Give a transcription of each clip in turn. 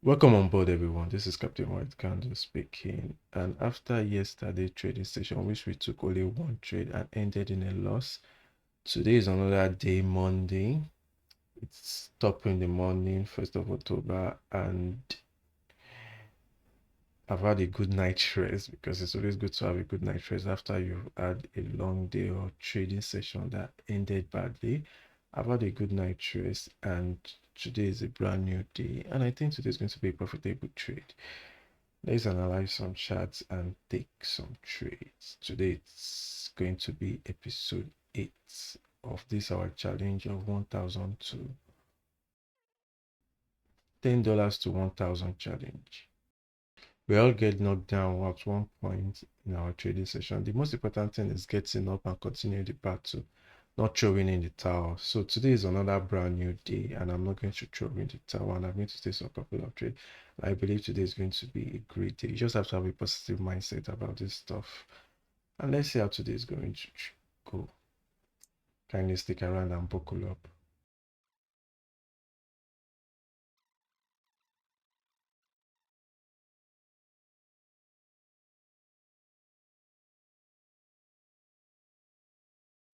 Welcome on board, everyone. This is Captain White Candle speaking. And after yesterday's trading session, which we took only one trade and ended in a loss, today is another day, Monday. It's top in the morning, 1st of October, and I've had a good night rest because it's always good to have a good night rest after you've had a long day or trading session that ended badly. I've had a good night rest, and today is a brand new day, and I think today is going to be a profitable trade. Let's analyze some charts and take some trades. Today it's going to be episode 8 of this our challenge of 1,000 to $10 to 1,000 challenge. We all get knocked down at one point in our trading session. The most important thing is getting up and continuing the battle, not throwing in the towel. So today is another brand new day, and I'm not going to throw in the towel, and I'm going to take some couple of trades. I believe today is going to be a great day. You just have to have a positive mindset about this stuff, and let's see how today is going to go. Kindly stick around and buckle up.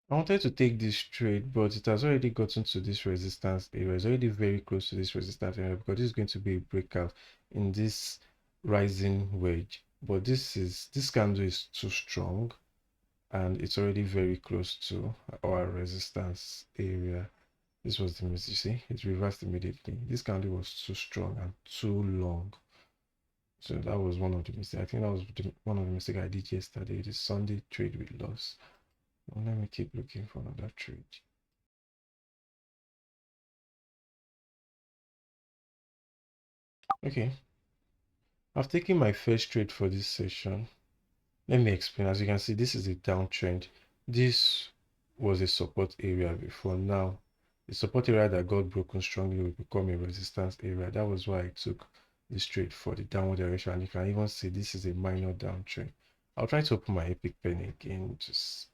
I wanted to take this trade, but it has already gotten to this resistance area. It's already very close to this resistance area because this is going to be a breakout in this rising wedge. But this candle is too strong, and it's already very close to our resistance area. This was the mistake. You see, it reversed immediately. This candle was too strong and too long. So that was one of the mistakes. I think that was one of the mistakes I did yesterday. The Sunday trade with loss. Well, let me keep looking for another trade. Okay, I've taken my first trade for this session. Let me explain. As you can see, this is a downtrend. This was a support area before. Now, the support area that got broken strongly will become a resistance area. That was why I took this trade for the downward direction. And you can even see this is a minor downtrend. I'll try to open my epic pen again just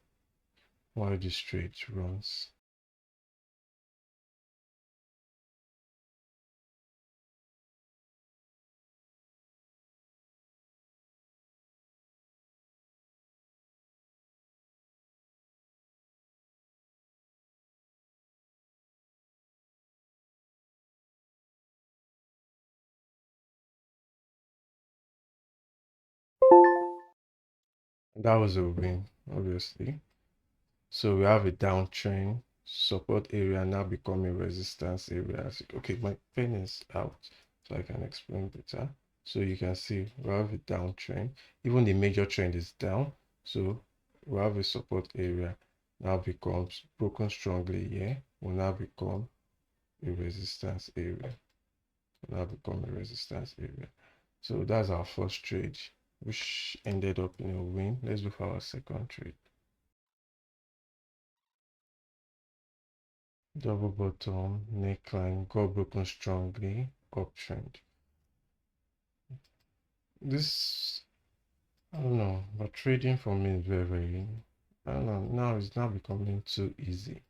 while this trade runs. That was a win, obviously. So we have a downtrend, support area now becoming resistance area. Okay, my pen is out so I can explain better. So you can see we have a downtrend. Even the major trend is down. So we have a support area now becomes broken strongly here. Will now become a resistance area. Will now become a resistance area. So that's our first trade, which ended up in a win. Let's look for our second trade. Double bottom, neckline, got broken strongly, uptrend. This, I don't know, but trading for me is very, I don't know, now it's now becoming too easy.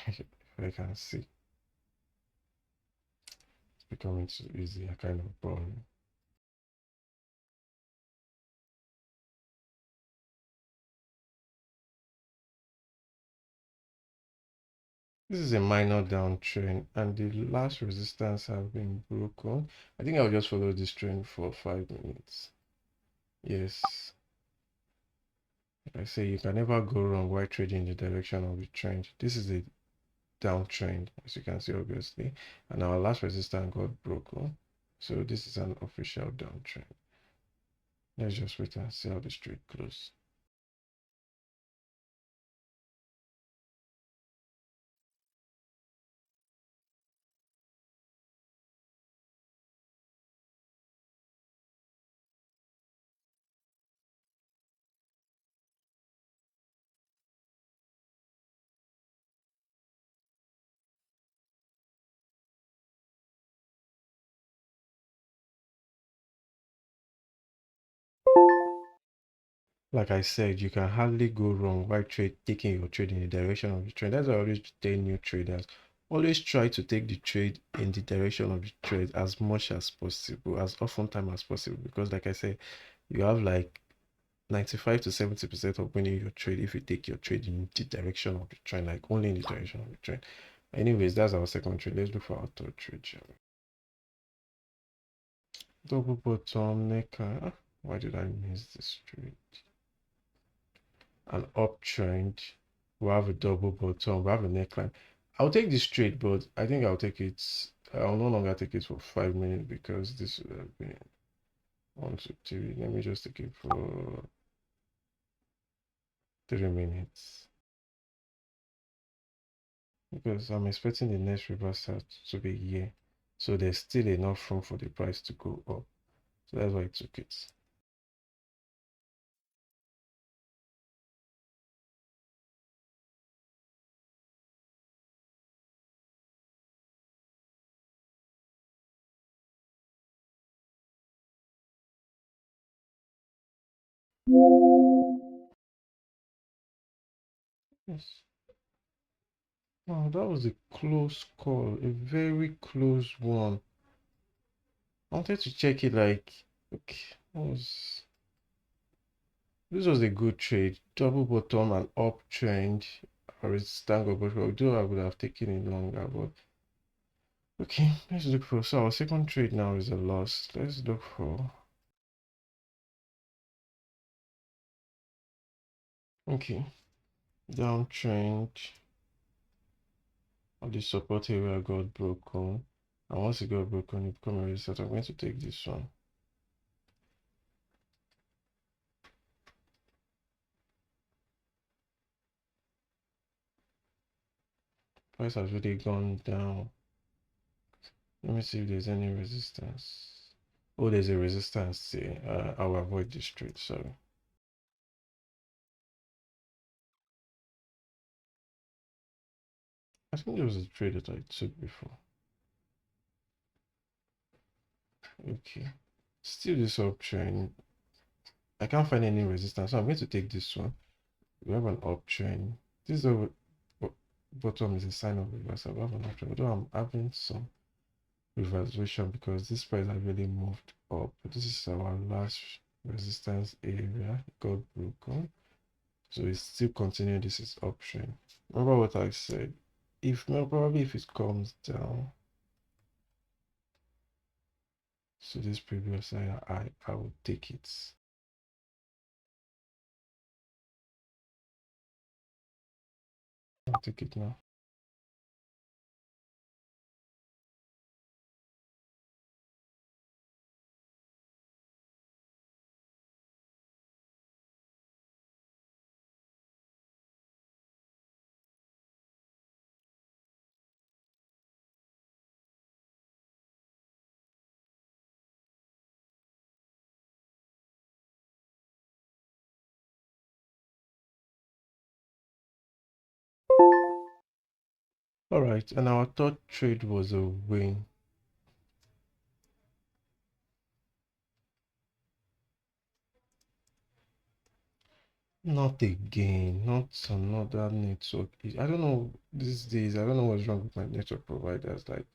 If I can see, it's becoming too easy, I kind of boring. This is a minor downtrend, and the last resistance has been broken. I think I'll just follow this trend for 5 minutes. Yes, like I say, you can never go wrong while trading in the direction of the trend. This is a downtrend, as you can see, obviously, and our last resistance got broken. So this is an official downtrend. Let's just wait and see how the trade closes. Like I said, you can hardly go wrong by taking your trade in the direction of the trend. That's why I always tell new traders, always try to take the trade in the direction of the trade as much as possible, as often time as possible, because like I said, you have like 95 to 70% of winning your trade if you take your trade in the direction of the trend, like only in the direction of the trend. Anyways, that's our second trade. Let's look for our third trade, shall we? Double bottom neck. Why did I miss this trade? An uptrend. We have a double bottom. We have a neckline. I'll take this trade, but I think I'll take it. I'll no longer take it for 5 minutes because this would have been 1, 2, 3. Let me just take it for 3 minutes because I'm expecting the next reversal to be here. So there's still enough room for the price to go up. So that's why I took it. Yes. Wow, that was a close call, a very close one. I wanted to check it like, okay, this was a good trade. Double bottom and uptrend, or it's tango, but although I would have taken it longer, but okay, let's look for, so our second trade now is a loss. Let's look for, okay, downtrend, or the support area got broken. And once it got broken, it become a reset. I'm going to take this one. Price has really gone down. Let me see if there's any resistance. Oh, there's a resistance here. I'll avoid this trade, sorry. I think there was a trade that I took before. Okay. Still this uptrend. I can't find any resistance, so I'm going to take this one. We have an uptrend. This is over bottom is a sign of reversal. We have an uptrend, although I'm having some reversation because this price has really moved up. This is our last resistance area. It got broken. So it's still continuing. This is uptrend. Remember what I said. If probably if it comes down to this previous area, I will take it. I'll take it now. All right, and our third trade was a win. Not again, not another network. I don't know these days. I don't know what's wrong with my network providers. Like,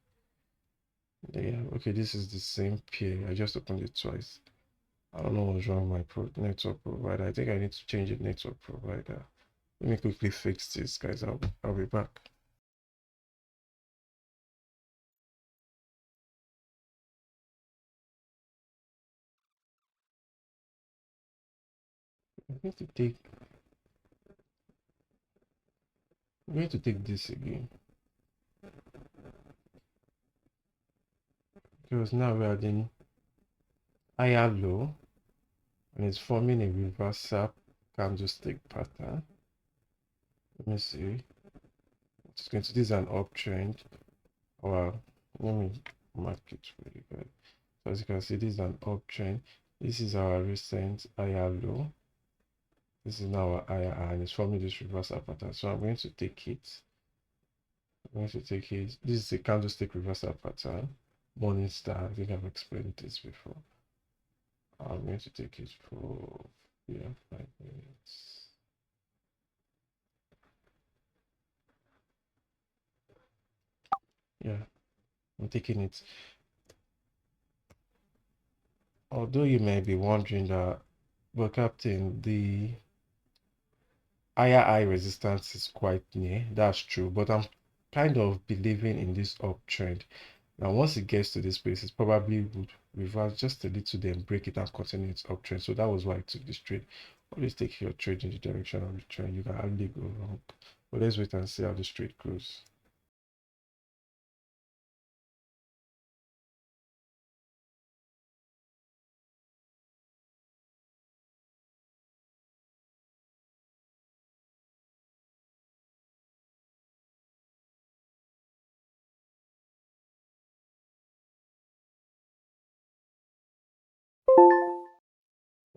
yeah, okay, this is the same pair. I just opened it twice. I don't know what's wrong with my network provider. I think I need to change the network provider. Let me quickly fix this, guys. I'll be back. I'm going to take I'm going to take this again because now we are in higher low and it's forming a reversal candlestick pattern. Let me see. It's going to this is an uptrend. Well, let me mark it for you guys. So as you can see, this is an uptrend. This is our recent higher low. This is now our higher high and it's forming this reversal pattern. So I'm going to take it. I'm going to take it. This is a candlestick reversal pattern. Morning star. I think I've explained this before. I'm going to take it for 5 minutes. Yeah, I'm taking it. Although you may be wondering that, but Captain, the higher high resistance is quite near. That's true, but I'm kind of believing in this uptrend. Now, once it gets to this place, it probably would reverse just a little, then break it and continue its uptrend. So that was why I took this trade. Always take your trade in the direction of the trend. You can hardly go wrong. But let's wait and see how this trade goes.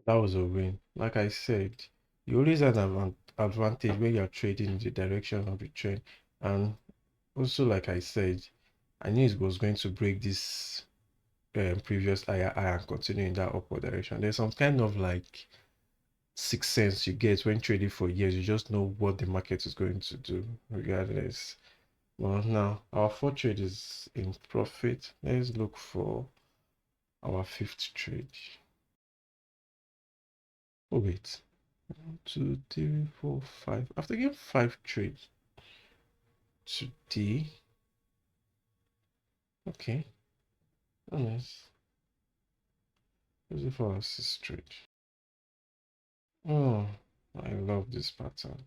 That was a win. Like I said, you always have an advantage when you're trading in the direction of the trend. And also, like I said, I knew it was going to break this previous higher high and continue in that upward direction. There's some kind of like sixth sense you get when trading for years. You just know what the market is going to do, regardless. Well, now our fourth trade is in profit. Let's look for our fifth trade. Oh wait, 1, 2, 3, 4, 5. After getting 5 trades today, okay, nice. Let's look for our sixth trade. Oh, I love this pattern.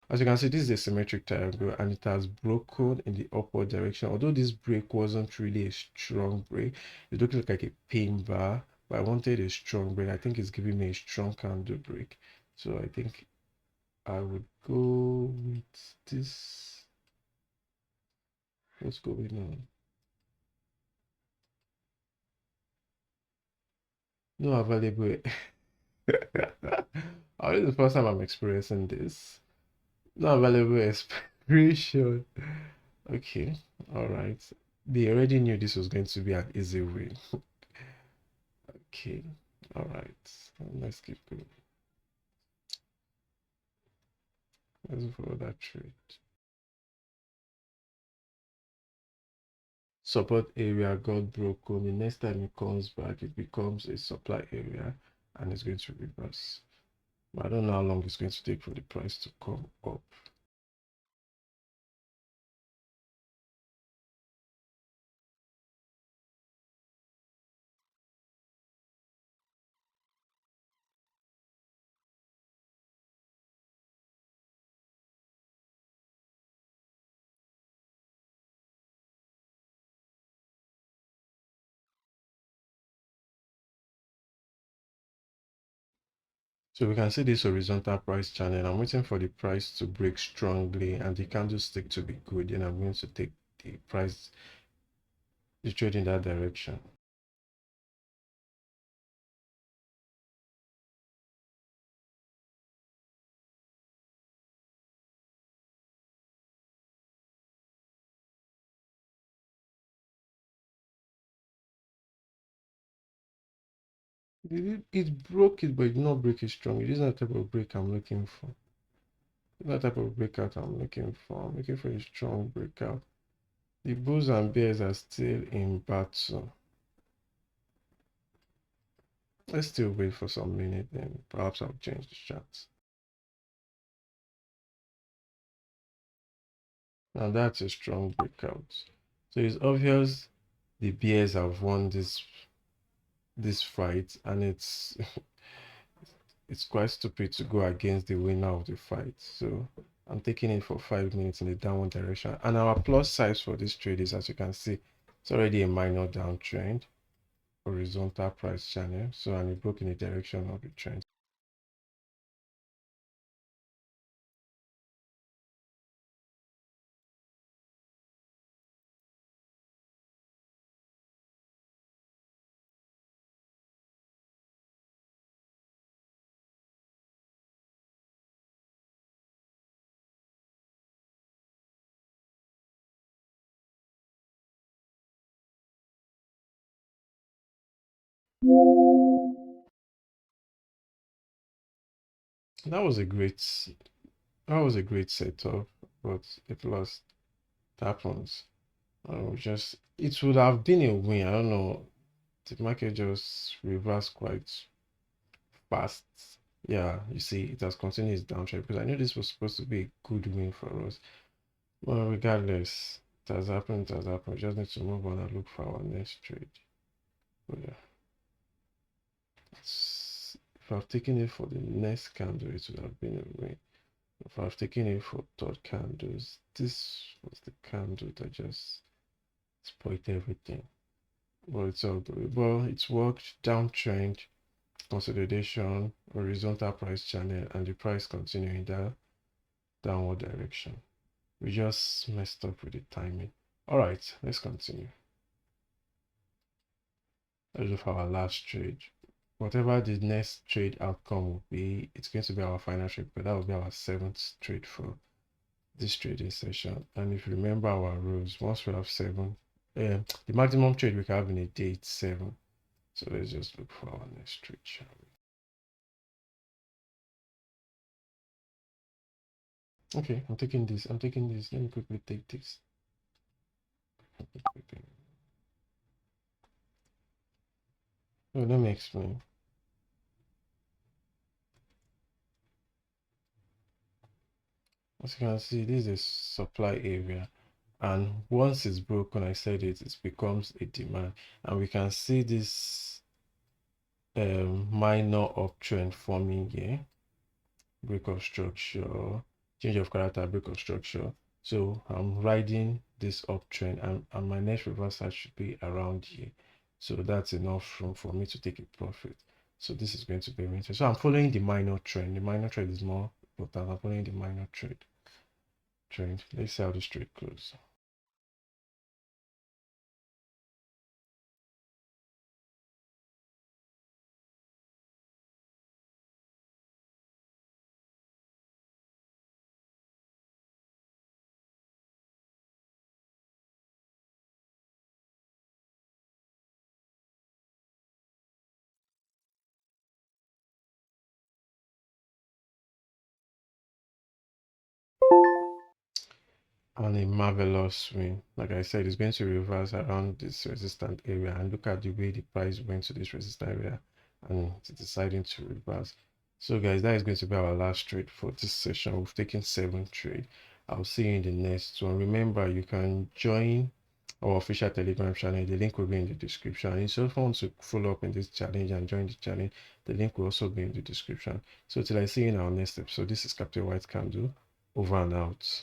As you can see, this is a symmetric triangle and it has broken in the upward direction. Although this break wasn't really a strong break, it looked like a pain bar, but I wanted a strong break. I think it's giving me a strong candle break. So I think I would go with this. What's going on? No available. Oh, this is the first time I'm experiencing this. No available expiration. Okay, all right. They already knew this was going to be an easy win. Okay, all right. Let's keep going. Let's follow that trade. Support area got broken. The next time it comes back, it becomes a supply area and it's going to reverse. But I don't know how long it's going to take for the price to come up. So we can see this horizontal price channel. I'm waiting for the price to break strongly and the candlestick to be good. Then I'm going to take the price, the trade in that direction. It broke it, but it did not break it strong. It is not the type of break I'm looking for. It's not the type of breakout I'm looking for. I'm looking for a strong breakout. The bulls and bears are still in battle. Let's still wait for some minutes and perhaps I'll change the chart. Now that's a strong breakout. So it's obvious the bears have won this fight and it's quite stupid to go against the winner of the fight. So I'm taking it for 5 minutes in the downward direction. And our plus size for this trade is, as you can see, it's already a minor downtrend, horizontal price channel. So and it broke in the direction of the trend. That was a great That was a great setup, but it lost. It happens. Just it would have been a win. I don't know. The market just reversed quite fast. Yeah, you see, it has continued its downtrend because I knew this was supposed to be a good win for us. Well, regardless, it has happened. It has happened. We just need to move on and look for our next trade. But yeah, if I've taken it for the next candle, it would have been a win. If I've taken it for third candles, this was the candle that just spoiled everything. Well, it's all good. Well, it's worked. Downtrend, consolidation, horizontal price channel, and the price continuing that downward direction. We just messed up with the timing. All right, let's continue. Let's look for our last trade. Whatever the next trade outcome will be, it's going to be our final trade, but that will be our seventh trade for this trading session. And if you remember our rules, once we have seven, the maximum trade we can have in a day is 7. So let's just look for our next trade, shall we? Okay, I'm taking this. I'm taking this. Let me quickly take this. Oh, let me explain. As you can see, this is a supply area. And once it's broken, I said it becomes a demand. And we can see this minor uptrend forming here. Break of structure, change of character, break of structure. So I'm riding this uptrend, and my next reversal should be around here. So that's enough room for me to take a profit. So this is going to be interesting. So I'm following the minor trend. The minor trend is more important. I'm following the minor trend. Let's see how this trade goes. And a marvelous win. Like I said, it's going to reverse around this resistant area, and look at the way the price went to this resistant area and it's deciding to reverse. So guys, that is going to be our last trade for this session. We've taken 7 trade. I'll see you in the next one. Remember, you can join our official Telegram channel. The link will be in the description. And if you want to follow up in this challenge and join the challenge, the link will also be in the description. So till I see you in our next episode, this is Captain White Candle, over and out.